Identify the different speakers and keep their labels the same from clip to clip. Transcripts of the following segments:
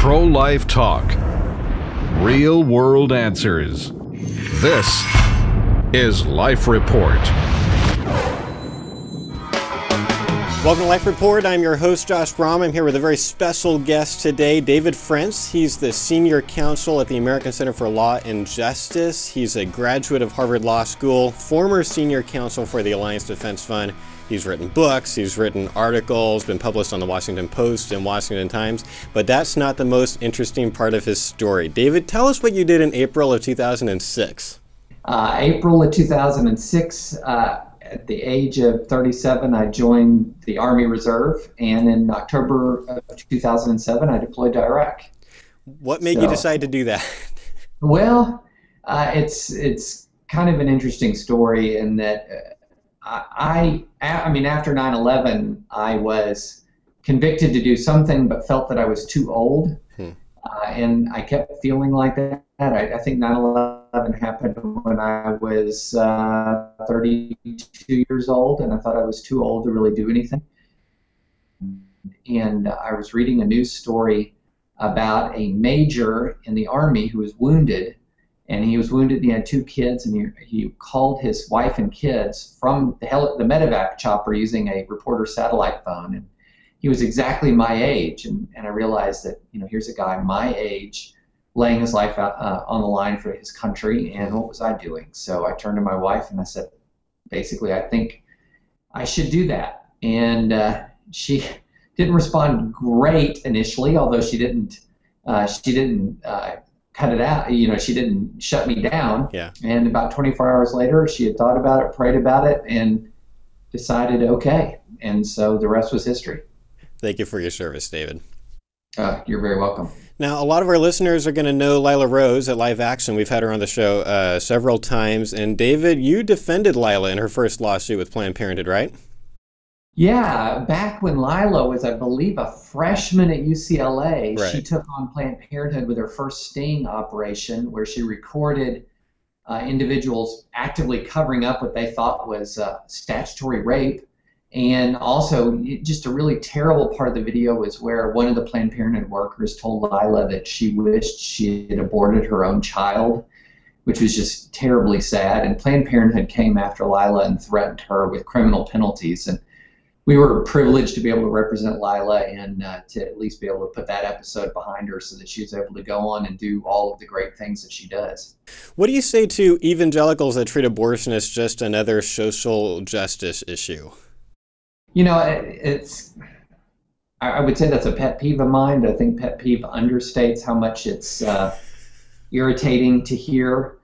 Speaker 1: Pro-life talk. Real-world answers. This is Life Report.
Speaker 2: Welcome to Life Report. I'm your host, Josh Brom. I'm here with a very special guest today, David Frentz. He's the Senior Counsel at the American Center for Law and Justice. He's a graduate of Harvard Law School, former Senior Counsel for the Alliance Defense Fund. He's written books, he's written articles, been published on the Washington Post and Washington Times, but that's not the most interesting part of his story. David, tell us what you did in April of 2006.
Speaker 3: April of 2006, at the age of 37, I joined the Army Reserve, and in October of 2007, I deployed to Iraq.
Speaker 2: What made you decide to do that?
Speaker 3: Well, it's kind of an interesting story in that I mean, after 9/11, I was convicted to do something, but felt that I was too old, and I kept feeling like that. I think 9/11 happened when I was 32 years old, and I thought I was too old to really do anything. And I was reading a news story about a major in the Army who was wounded, and he was wounded. He had 2 kids, and he called his wife and kids from the medevac chopper using a reporter satellite phone. And he was exactly my age, and I realized that, you know, here's a guy my age laying his life out, on the line for his country, and what was I doing? So I turned to my wife and I said, basically, I think I should do that. And she didn't respond great initially, although she didn't cut it out. You know, she didn't shut me down.
Speaker 2: Yeah.
Speaker 3: And about 24 hours later, she had thought about it, prayed about it, and decided okay. And so the rest was history.
Speaker 2: Thank you for your service, David.
Speaker 3: You're very welcome.
Speaker 2: Now, a lot of our listeners are going to know Lila Rose at Live Action. We've had her on the show several times. And David, you defended Lila in her first lawsuit with Planned Parenthood, right?
Speaker 3: Yeah, back when Lila was, I believe, a freshman at UCLA,
Speaker 2: Right.
Speaker 3: She took on Planned Parenthood with her first sting operation, where she recorded individuals actively covering up what they thought was statutory rape. And also, just a really terrible part of the video was where one of the Planned Parenthood workers told Lila that she wished she had aborted her own child, which was just terribly sad. And Planned Parenthood came after Lila and threatened her with criminal penalties. And we were privileged to be able to represent Lila and to at least be able to put that episode behind her so that she was able to go on and do all of the great things that she does.
Speaker 2: What do you say to evangelicals that treat abortion as just another social justice issue?
Speaker 3: You know, I would say that's a pet peeve of mine. I think pet peeve understates how much it's irritating to hear.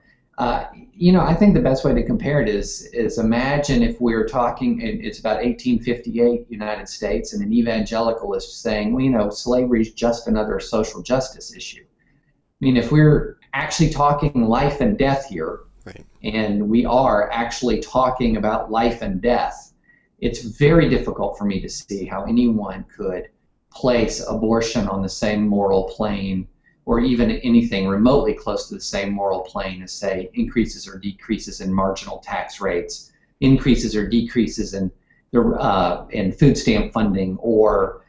Speaker 3: You know, I think the best way to compare it is imagine if we were talking, it's about 1858 United States, and an evangelical is saying, well, you know, slavery is just another social justice issue. I mean, if we're actually talking life and death here,
Speaker 2: right,
Speaker 3: and we are actually talking about life and death, it's very difficult for me to see how anyone could place abortion on the same moral plane, or even anything remotely close to the same moral plane as, say, increases or decreases in marginal tax rates, increases or decreases in food stamp funding, or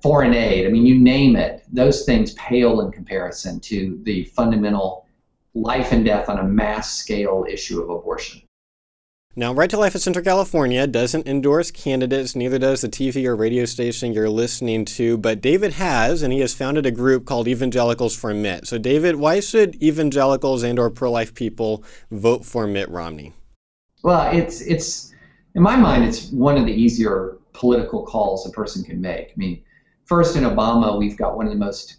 Speaker 3: foreign aid. I mean, you name it. Those things pale in comparison to the fundamental life and death on a mass scale issue of abortion.
Speaker 2: Now, Right to Life in Central California doesn't endorse candidates, neither does the TV or radio station you're listening to, but David has, and he has founded a group called Evangelicals for Mitt. So, David, why should evangelicals and or pro-life people vote for Mitt Romney?
Speaker 3: Well, it's in my mind, it's one of the easier political calls a person can make. I mean, first in Obama, we've got one of the most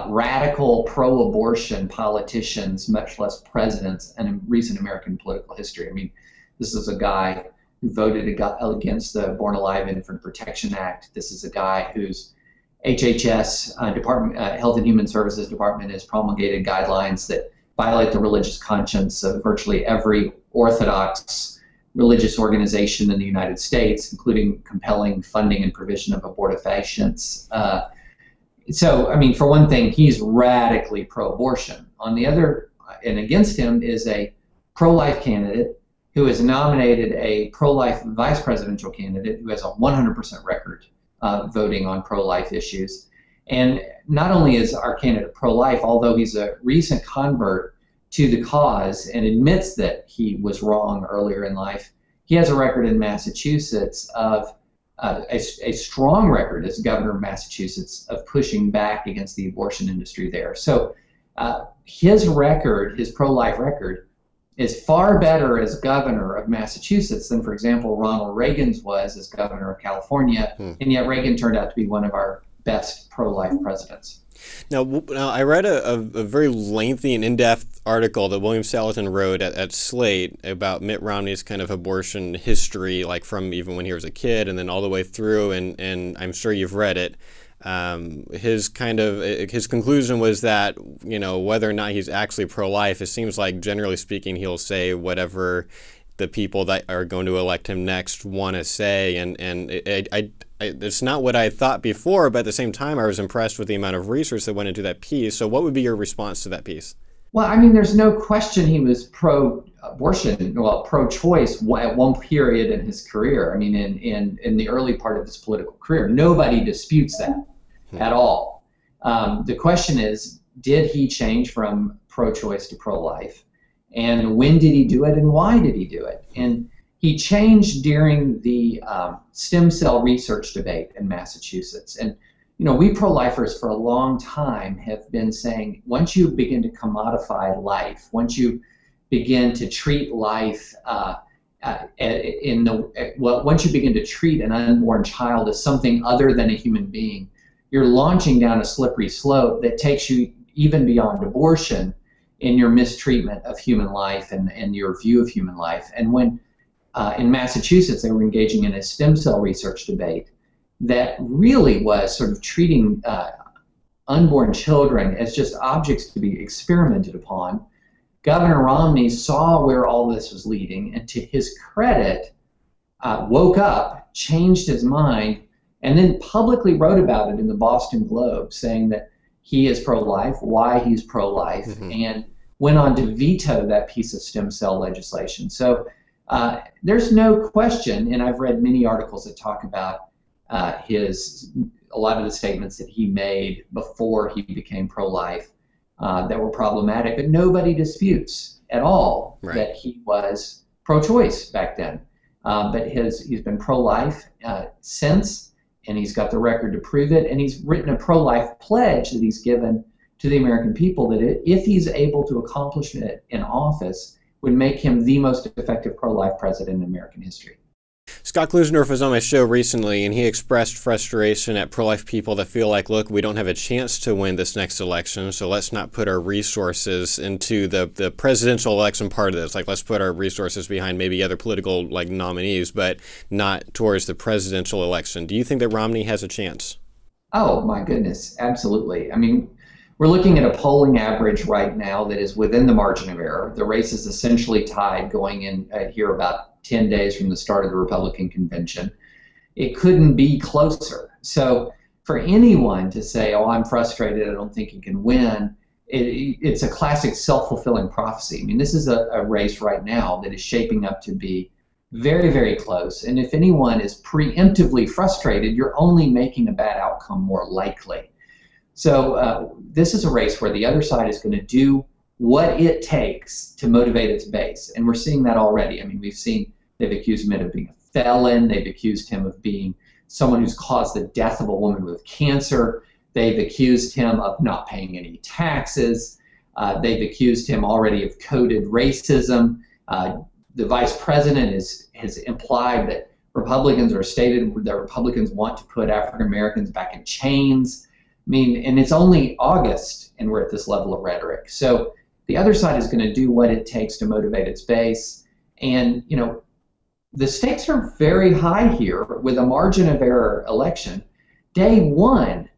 Speaker 3: radical pro-abortion politicians, much less presidents, in recent American political history. I mean, this is a guy who voted against the Born Alive Infant Protection Act. This is a guy whose HHS, Health and Human Services Department, has promulgated guidelines that violate the religious conscience of virtually every orthodox religious organization in the United States, including compelling funding and provision of abortifacients. So, I mean, for one thing, he's radically pro-abortion. On the other, and against him is a pro-life candidate who has nominated a pro-life vice presidential candidate who has a 100% record voting on pro-life issues. And not only is our candidate pro-life, although he's a recent convert to the cause and admits that he was wrong earlier in life, he has a record in Massachusetts of a strong record as governor of Massachusetts of pushing back against the abortion industry there. So his record, his pro-life record, is far better as governor of Massachusetts than, for example, Ronald Reagan's was as governor of California, and yet Reagan turned out to be one of our best pro-life presidents.
Speaker 2: Now I read a very lengthy and in-depth article that William Saleton wrote at Slate about Mitt Romney's kind of abortion history, like from even when he was a kid and then all the way through, and I'm sure you've read it. His conclusion was that, whether or not he's actually pro-life, it seems like generally speaking he'll say whatever the people that are going to elect him next want to say, and it's not what I thought before, but at the same time I was impressed with the amount of research that went into that piece. So what would be your response to that piece?
Speaker 3: Well, I mean, there's no question he was pro-abortion, well, pro-choice at one period in his career. I mean, in the early part of his political career, nobody disputes that at all. The question is, did he change from pro-choice to pro-life? And when did he do it, and why did he do it? And he changed during the stem cell research debate in Massachusetts. And we pro-lifers for a long time have been saying, once you begin to commodify life, once you begin to treat life once you begin to treat an unborn child as something other than a human being, you're launching down a slippery slope that takes you even beyond abortion in your mistreatment of human life and your view of human life. And when in Massachusetts they were engaging in a stem cell research debate that really was sort of treating unborn children as just objects to be experimented upon, Governor Romney saw where all this was leading, and to his credit, woke up, changed his mind, and then publicly wrote about it in the Boston Globe, saying that he is pro-life, why he's pro-life, and went on to veto that piece of stem cell legislation. So there's no question, and I've read many articles that talk about a lot of the statements that he made before he became pro-life that were problematic, but nobody disputes at all that he was pro-choice back then. But he's been pro-life since, and he's got the record to prove it, and he's written a pro-life pledge that he's given to the American people that if he's able to accomplish it in office, would make him the most effective pro-life president in American history.
Speaker 2: Scott Klusendorf was on my show recently, and he expressed frustration at pro-life people that feel like, look, we don't have a chance to win this next election, so let's not put our resources into the presidential election part of this. Like, let's put our resources behind maybe other political nominees, but not towards the presidential election. Do you think that Romney has a chance?
Speaker 3: Oh, my goodness, absolutely. I mean, we're looking at a polling average right now that is within the margin of error. The race is essentially tied going in here about 10 days from the start of the Republican convention. It couldn't be closer. So for anyone to say, oh, I'm frustrated, I don't think he can win, it's a classic self-fulfilling prophecy. I mean, this is a race right now that is shaping up to be very, very close. And if anyone is preemptively frustrated, you're only making a bad outcome more likely. So this is a race where the other side is going to do what it takes to motivate its base. And we're seeing that already. I mean, they've accused Mitt of being a felon. They've accused him of being someone who's caused the death of a woman with cancer. They've accused him of not paying any taxes. They've accused him already of coded racism. The vice president has implied that Republicans want to put African Americans back in chains. I mean, and it's only August, and we're at this level of rhetoric. So the other side is going to do what it takes to motivate its base. And, the stakes are very high here with a margin of error election. Day one,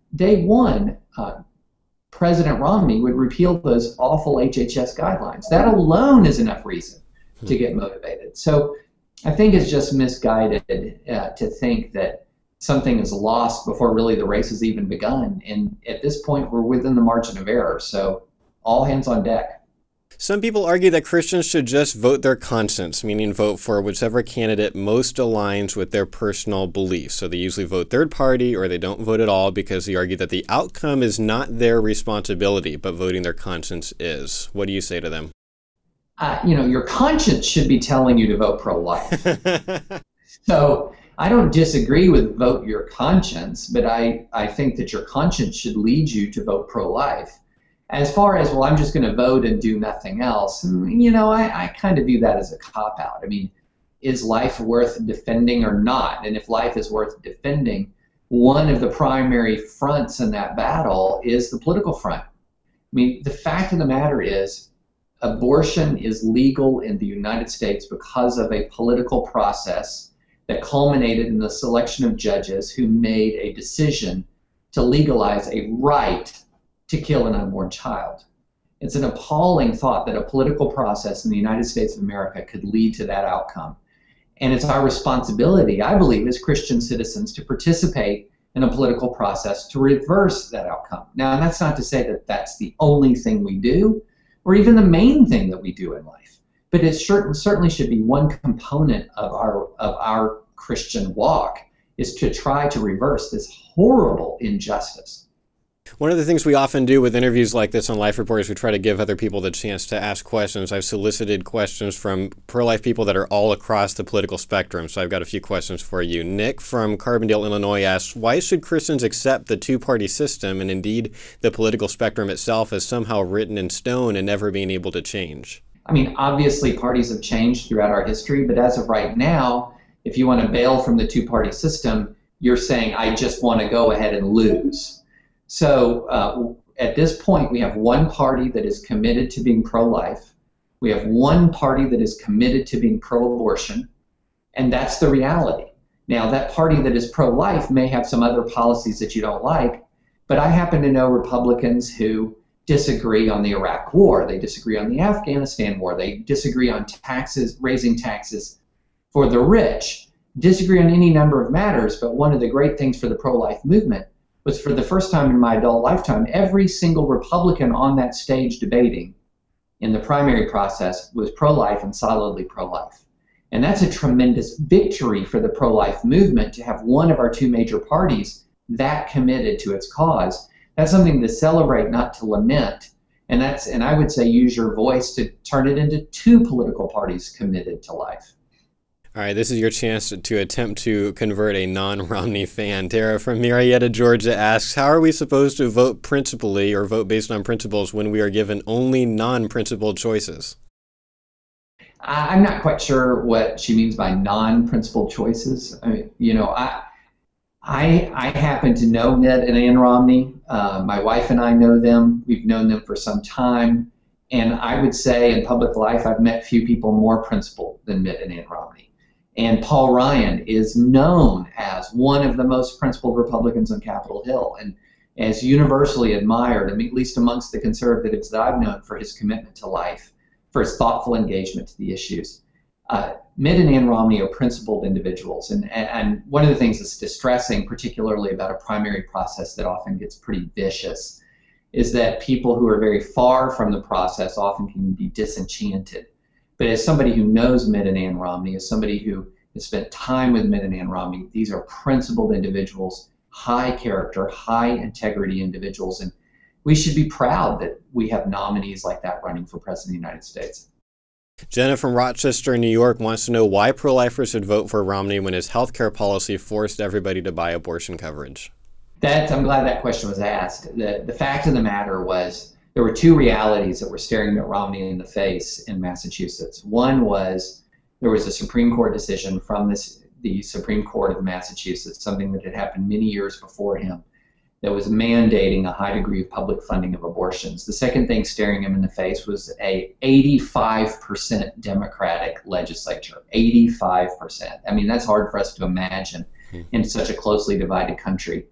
Speaker 3: President Romney would repeal those awful HHS guidelines. That alone is enough reason to get motivated. So I think it's just misguided to think that something is lost before really the race has even begun. And at this point, we're within the margin of error. So all hands on deck.
Speaker 2: Some people argue that Christians should just vote their conscience, meaning vote for whichever candidate most aligns with their personal beliefs. So they usually vote third party or they don't vote at all because they argue that the outcome is not their responsibility, but voting their conscience is. What do you say to them?
Speaker 3: Your conscience should be telling you to vote pro-life. So I don't disagree with vote your conscience, but I think that your conscience should lead you to vote pro-life. As far as, well, I'm just going to vote and do nothing else, I kind of view that as a cop-out. I mean, is life worth defending or not? And if life is worth defending, one of the primary fronts in that battle is the political front. I mean, the fact of the matter is, abortion is legal in the United States because of a political process that culminated in the selection of judges who made a decision to legalize a right to kill an unborn child. It's an appalling thought that a political process in the United States of America could lead to that outcome. And it's our responsibility, I believe, as Christian citizens to participate in a political process to reverse that outcome. Now, that's not to say that that's the only thing we do, or even the main thing that we do in life, but it certainly should be one component of our Christian walk, is to try to reverse this horrible injustice.
Speaker 2: One of the things we often do with interviews like this on Life Report is we try to give other people the chance to ask questions. I've solicited questions from pro-life people that are all across the political spectrum, so I've got a few questions for you. Nick from Carbondale, Illinois asks, why should Christians accept the two-party system and indeed the political spectrum itself as somehow written in stone and never being able to change?
Speaker 3: I mean, obviously parties have changed throughout our history, but as of right now, if you want to bail from the two-party system, you're saying, I just want to go ahead and lose. So at this point, we have one party that is committed to being pro-life. We have one party that is committed to being pro-abortion, and that's the reality. Now, that party that is pro-life may have some other policies that you don't like, but I happen to know Republicans who disagree on the Iraq War. They disagree on the Afghanistan War. They disagree on taxes, raising taxes for the rich, disagree on any number of matters. But one of the great things for the pro-life movement was, for the first time in my adult lifetime, every single Republican on that stage debating in the primary process was pro-life and solidly pro-life. And that's a tremendous victory for the pro-life movement to have one of our two major parties that committed to its cause. That's something to celebrate, not to lament. And I would say use your voice to turn it into two political parties committed to life.
Speaker 2: All right, this is your chance to attempt to convert a non-Romney fan. Tara from Marietta, Georgia asks, how are we supposed to vote principally or vote based on principles when we are given only non-principled choices?
Speaker 3: I'm not quite sure what she means by non-principled choices. I mean, I happen to know Mitt and Ann Romney. My wife and I know them. We've known them for some time. And I would say in public life, I've met few people more principled than Mitt and Ann Romney. And Paul Ryan is known as one of the most principled Republicans on Capitol Hill and as universally admired, I mean, at least amongst the conservatives that I've known, for his commitment to life, for his thoughtful engagement to the issues. Mitt and Ann Romney are principled individuals. And one of the things that's distressing, particularly about a primary process that often gets pretty vicious, is that people who are very far from the process often can be disenchanted. But as somebody who knows Mitt and Ann Romney, as somebody who has spent time with Mitt and Ann Romney, these are principled individuals, high character, high integrity individuals, and we should be proud that we have nominees like that running for President of the United States.
Speaker 2: Jenna from Rochester, New York wants to know why pro-lifers should vote for Romney when his healthcare policy forced everybody to buy abortion coverage.
Speaker 3: I'm glad that question was asked. The fact of the matter was, there were two realities that were staring Mitt Romney in the face in Massachusetts. One was there was a Supreme Court decision from the Supreme Court of Massachusetts, something that had happened many years before him, that was mandating a high degree of public funding of abortions. The second thing staring him in the face was a 85% Democratic legislature. 85%. I mean, that's hard for us to imagine in such a closely divided country.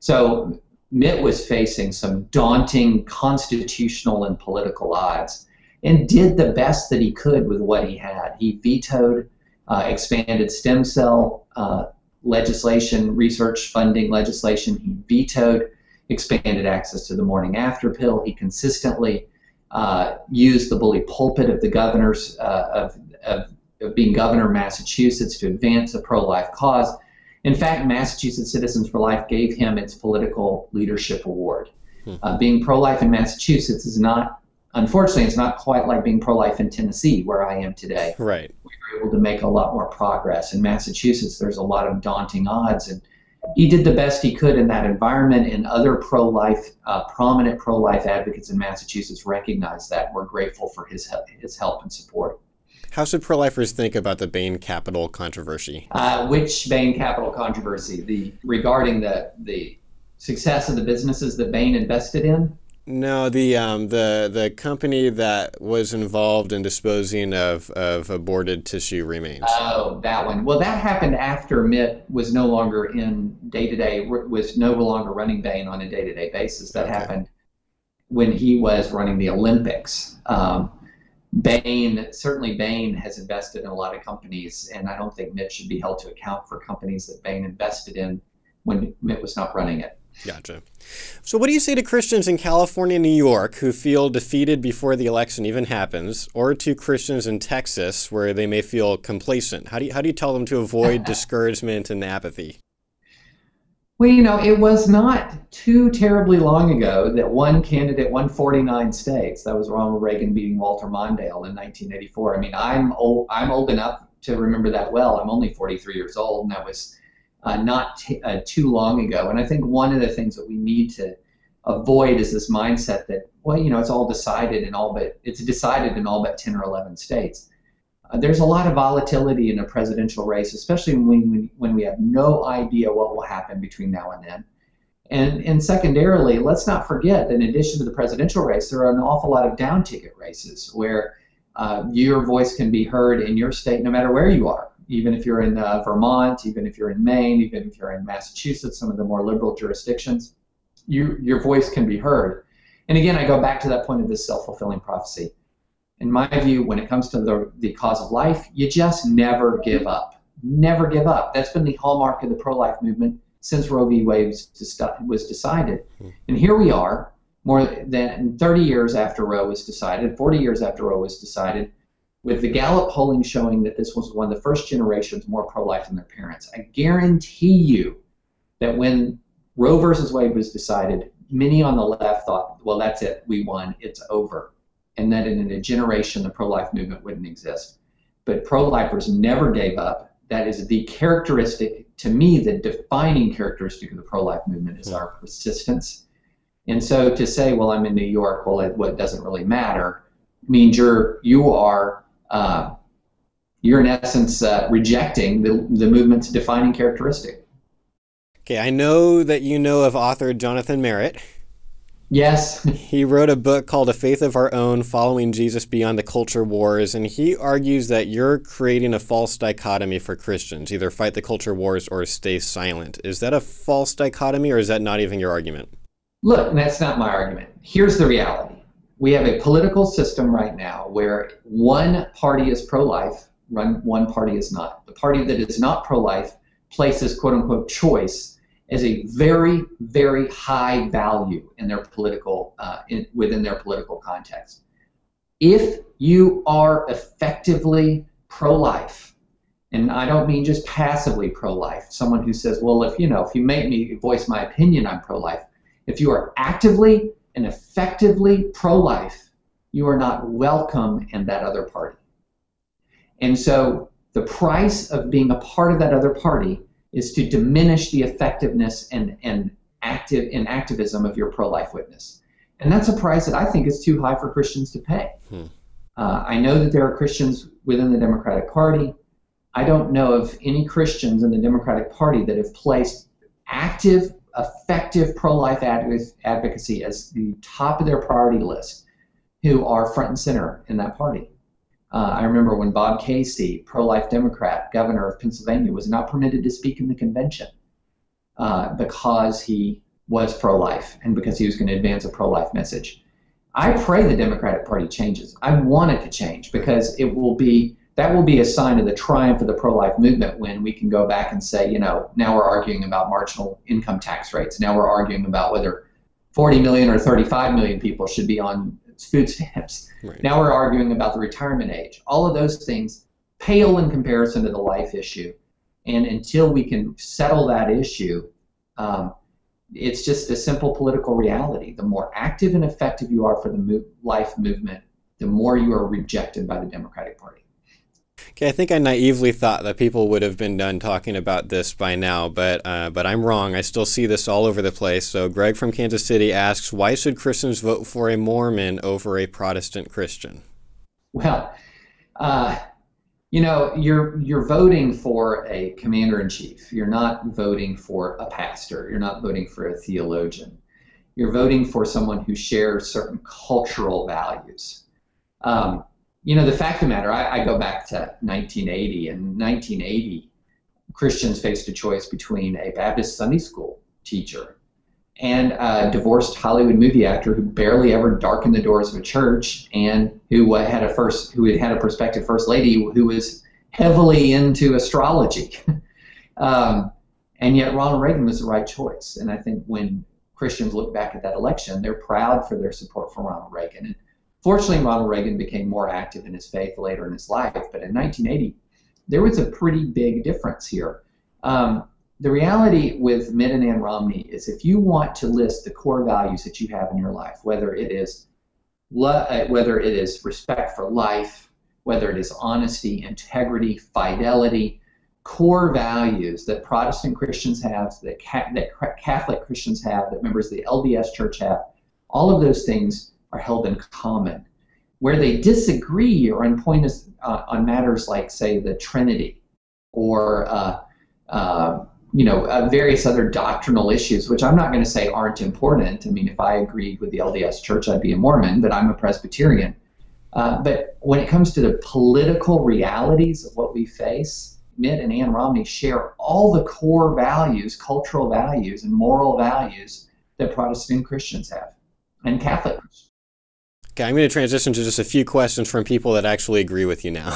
Speaker 3: So Mitt was facing some daunting constitutional and political odds and did the best that he could with what he had. He vetoed expanded stem cell legislation, research funding legislation. He vetoed expanded access to the morning after pill. He consistently used the bully pulpit of the governors of being governor of Massachusetts to advance a pro-life cause. In fact, Massachusetts Citizens for Life gave him its political leadership award. Being pro-life in Massachusetts is not, unfortunately, it's not quite like being pro-life in Tennessee, where I am today.
Speaker 2: Right.
Speaker 3: We were able to make a lot more progress. In Massachusetts, there's a lot of daunting odds, and he did the best he could in that environment, and other pro-life, prominent pro-life advocates in Massachusetts recognized that. We're grateful for his help and support.
Speaker 2: How should pro-lifers think about the Bain Capital controversy?
Speaker 3: Which Bain Capital controversy? Regarding the success of the businesses that Bain invested in?
Speaker 2: No, the company that was involved in disposing of aborted tissue remains.
Speaker 3: Oh, that one. Well, that happened after Mitt was no longer in day-to-day, was no longer running Bain on a day-to-day basis. That happened when he was running the Olympics. Bain has invested in a lot of companies, and I don't think Mitt should be held to account for companies that Bain invested in when Mitt was not running it.
Speaker 2: Gotcha. So what do you say to Christians in California and New York who feel defeated before the election even happens, or to Christians in Texas where they may feel complacent? How do you tell them to avoid discouragement and apathy?
Speaker 3: Well, it was not too terribly long ago that one candidate won 49 states. That was Ronald Reagan beating Walter Mondale in 1984. I mean, I'm old enough to remember that well. I'm only 43 years old, and that was not too long ago. And I think one of the things that we need to avoid is this mindset that, it's all decided in all but 10 or 11 states. There's a lot of volatility in a presidential race, especially when we have no idea what will happen between now and then. And secondarily, let's not forget that in addition to the presidential race, there are an awful lot of down ticket races where your voice can be heard in your state no matter where you are. Even if you're in Vermont, even if you're in Maine, even if you're in Massachusetts, some of the more liberal jurisdictions, your voice can be heard. And again, I go back to that point of this self-fulfilling prophecy. In my view, when it comes to the cause of life, you just never give up. Never give up. That's been the hallmark of the pro-life movement since Roe v. Wade was decided. And here we are, more than 30 years after Roe was decided, 40 years after Roe was decided, with the Gallup polling showing that this was one of the first generations more pro-life than their parents. I guarantee you that when Roe versus Wade was decided, many on the left thought, well, that's it, we won, it's over. And that in a generation, the pro-life movement wouldn't exist. But pro-lifers never gave up. That is the characteristic, to me, the defining characteristic of the pro-life movement is our persistence. And so to say, well, I'm in New York, well, what doesn't really matter, means you're in essence rejecting the movement's defining characteristic.
Speaker 2: Okay, I know that you know of author Jonathan Merritt.
Speaker 3: Yes.
Speaker 2: He wrote a book called A Faith of Our Own, Following Jesus Beyond the Culture Wars, and he argues that you're creating a false dichotomy for Christians, either fight the culture wars or stay silent. Is that a false dichotomy, or is that not even your argument?
Speaker 3: Look, that's not my argument. Here's the reality. We have a political system right now where one party is pro-life, one party is not. The party that is not pro-life places quote-unquote choice as a very, very high value in their political, within their political context. If you are effectively pro-life, and I don't mean just passively pro-life, someone who says, well, if you make me voice my opinion, I'm pro-life. If you are actively and effectively pro-life, you are not welcome in that other party. And so the price of being a part of that other party is to diminish the effectiveness and activism of your pro-life witness. And that's a price that I think is too high for Christians to pay. I know that there are Christians within the Democratic Party. I don't know of any Christians in the Democratic Party that have placed active, effective pro-life advocacy as the top of their priority list who are front and center in that party. I remember when Bob Casey, pro-life Democrat, governor of Pennsylvania, was not permitted to speak in the convention because he was pro-life and because he was going to advance a pro-life message. I pray the Democratic Party changes. I want it to change because that will be a sign of the triumph of the pro-life movement when we can go back and say, now we're arguing about marginal income tax rates. Now we're arguing about whether 40 million or 35 million people should be on food stamps.
Speaker 2: Right.
Speaker 3: Now we're arguing about the retirement age. All of those things pale in comparison to the life issue. And until we can settle that issue, it's just a simple political reality. The more active and effective you are for the life movement, the more you are rejected by the Democratic Party.
Speaker 2: Okay, I think I naively thought that people would have been done talking about this by now, but I'm wrong. I still see this all over the place. So Greg from Kansas City asks, why should Christians vote for a Mormon over a Protestant Christian?
Speaker 3: Well, you're voting for a commander-in-chief. You're not voting for a pastor. You're not voting for a theologian. You're voting for someone who shares certain cultural values. The fact of the matter, I go back to 1980. In 1980, Christians faced a choice between a Baptist Sunday school teacher and a divorced Hollywood movie actor who barely ever darkened the doors of a church, and who had a prospective first lady who was heavily into astrology. And yet Ronald Reagan was the right choice. And I think when Christians look back at that election, they're proud for their support for Ronald Reagan. And fortunately, Ronald Reagan became more active in his faith later in his life. But in 1980, there was a pretty big difference here. The reality with Mitt and Ann Romney is, if you want to list the core values that you have in your life, whether it is respect for life, whether it is honesty, integrity, fidelity, core values that Protestant Christians have, that Catholic Christians have, that members of the LDS Church have, all of those things are held in common. Where they disagree are on matters like, say, the Trinity, or various other doctrinal issues, which I'm not going to say aren't important. I mean, if I agreed with the LDS Church, I'd be a Mormon, but I'm a Presbyterian. But when it comes to the political realities of what we face, Mitt and Ann Romney share all the core values, cultural values, and moral values that Protestant Christians have, and Catholic Christians.
Speaker 2: Okay, I'm going to transition to just a few questions from people that actually agree with you now.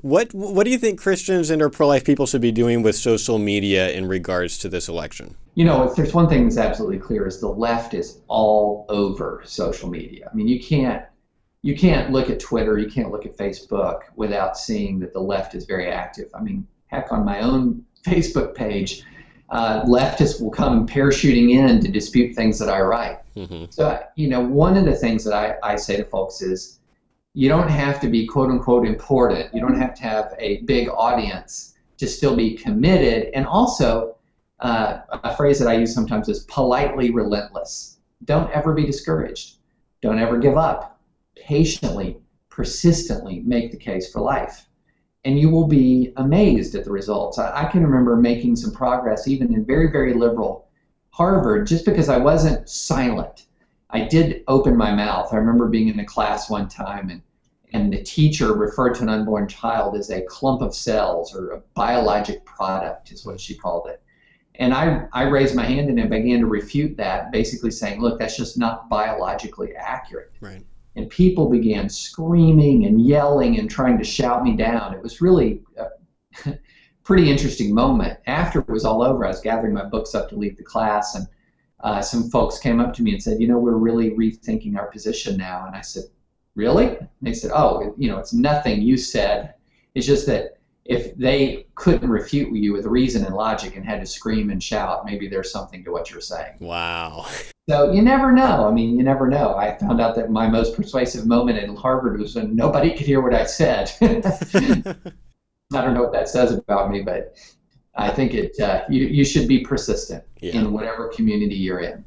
Speaker 2: What do you think Christians and or pro-life people should be doing with social media in regards to this election?
Speaker 3: If there's one thing that's absolutely clear, is the left is all over social media. I mean, you can't look at Twitter, you can't look at Facebook without seeing that the left is very active. I mean, heck, on my own Facebook page, leftists will come parachuting in to dispute things that I write. Mm-hmm. So, one of the things that I say to folks is, you don't have to be quote unquote important. You don't have to have a big audience to still be committed. And also, a phrase that I use sometimes is politely relentless. Don't ever be discouraged. Don't ever give up. Patiently, persistently make the case for life. And you will be amazed at the results. I can remember making some progress even in very, very liberal Harvard, just because I wasn't silent. I did open my mouth. I remember being in a class one time, and the teacher referred to an unborn child as a clump of cells, or a biologic product is what she called it. And I raised my hand and I began to refute that, basically saying, look, that's just not biologically accurate.
Speaker 2: Right.
Speaker 3: And people began screaming and yelling and trying to shout me down. It was really a pretty interesting moment. After it was all over, I was gathering my books up to leave the class, and some folks came up to me and said, we're really rethinking our position now. And I said, really? And they said, oh, it's nothing you said. It's just that if they couldn't refute you with reason and logic and had to scream and shout, maybe there's something to what you're saying.
Speaker 2: Wow.
Speaker 3: So you never know. I mean, you never know. I found out that my most persuasive moment at Harvard was when nobody could hear what I said. I don't know what that says about me, but I think you should be persistent in whatever community you're in.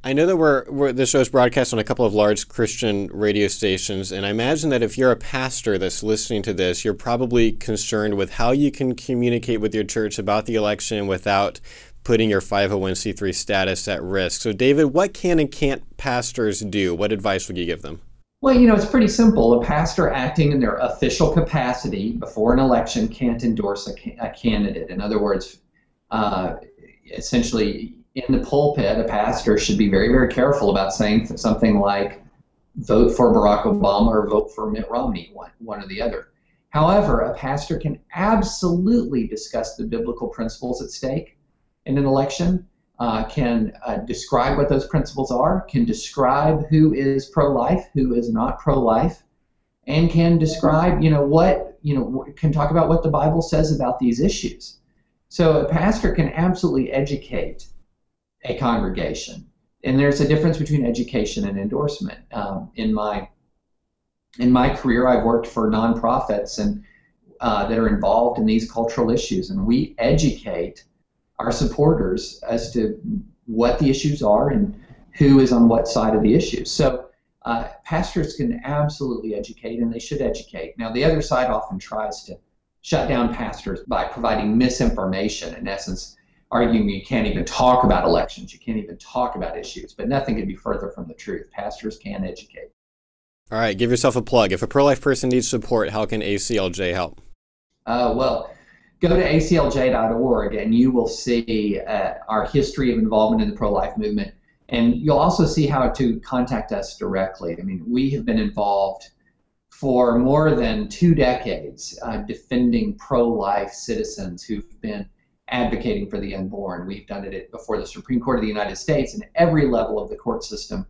Speaker 2: I know that this show's broadcast on a couple of large Christian radio stations, and I imagine that if you're a pastor that's listening to this, you're probably concerned with how you can communicate with your church about the election without putting your 501c3 status at risk. So, David, what can and can't pastors do? What advice would you give them?
Speaker 3: Well, it's pretty simple. A pastor acting in their official capacity before an election can't endorse a candidate. In other words, essentially, in the pulpit, a pastor should be very, very careful about saying something like, vote for Barack Obama or vote for Mitt Romney, one or the other. However, a pastor can absolutely discuss the biblical principles at stake in an election. can describe what those principles are, can describe who is pro-life, who is not pro-life, and can describe, can talk about what the Bible says about these issues. So a pastor can absolutely educate a congregation. And there's a difference between education and endorsement. In my career, I've worked for nonprofits and that are involved in these cultural issues, and we educate our supporters as to what the issues are and who is on what side of the issues. So pastors can absolutely educate, and they should educate. Now, the other side often tries to shut down pastors by providing misinformation, in essence, arguing you can't even talk about elections, you can't even talk about issues, but nothing could be further from the truth. Pastors can educate.
Speaker 2: All right, give yourself a plug. If a pro-life person needs support, how can ACLJ help?
Speaker 3: Well, go to aclj.org and you will see our history of involvement in the pro-life movement. And you'll also see how to contact us directly. I mean, we have been involved for more than 2 decades defending pro-life citizens who've been advocating for the unborn. We've done it before the Supreme Court of the United States and every level of the court system.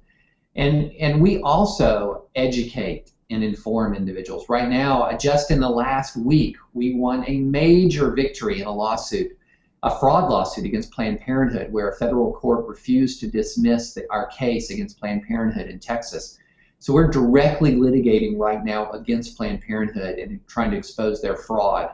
Speaker 3: And we also educate and inform individuals. Right now, just in the last week, we won a major victory in a lawsuit, a fraud lawsuit against Planned Parenthood, where a federal court refused to dismiss our case against Planned Parenthood in Texas. So we're directly litigating right now against Planned Parenthood and trying to expose their fraud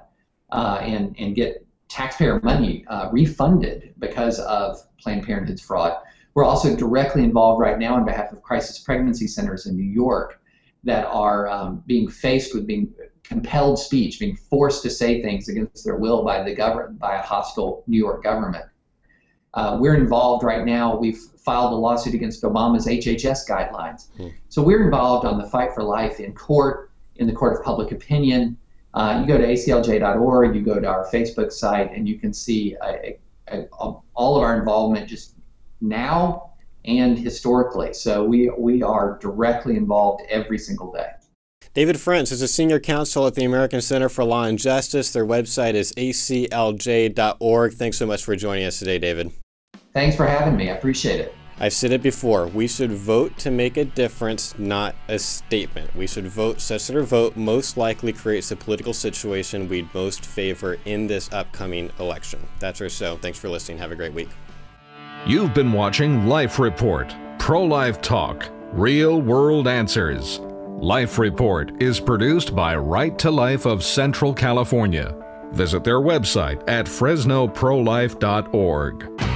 Speaker 3: and get taxpayer money refunded because of Planned Parenthood's fraud. We're also directly involved right now on behalf of crisis pregnancy centers in New York that are being faced with being compelled speech, being forced to say things against their will by the government, by a hostile New York government. We're involved right now. We've filed a lawsuit against Obama's HHS guidelines. So we're involved on the fight for life in court, in the court of public opinion. You go to aclj.org, you go to our Facebook site, and you can see all of our involvement just now and historically. So we are directly involved every single day.
Speaker 2: David Frentz is a senior counsel at the American Center for Law and Justice. Their website is aclj.org. Thanks so much for joining us today, David.
Speaker 3: Thanks for having me. I appreciate it.
Speaker 2: I've said it before. We should vote to make a difference, not a statement. We should vote such that our vote most likely creates the political situation we'd most favor in this upcoming election. That's our show. Thanks for listening. Have a great week.
Speaker 1: You've been watching Life Report, pro-life talk, real-world answers. Life Report is produced by Right to Life of Central California. Visit their website at fresnoprolife.org.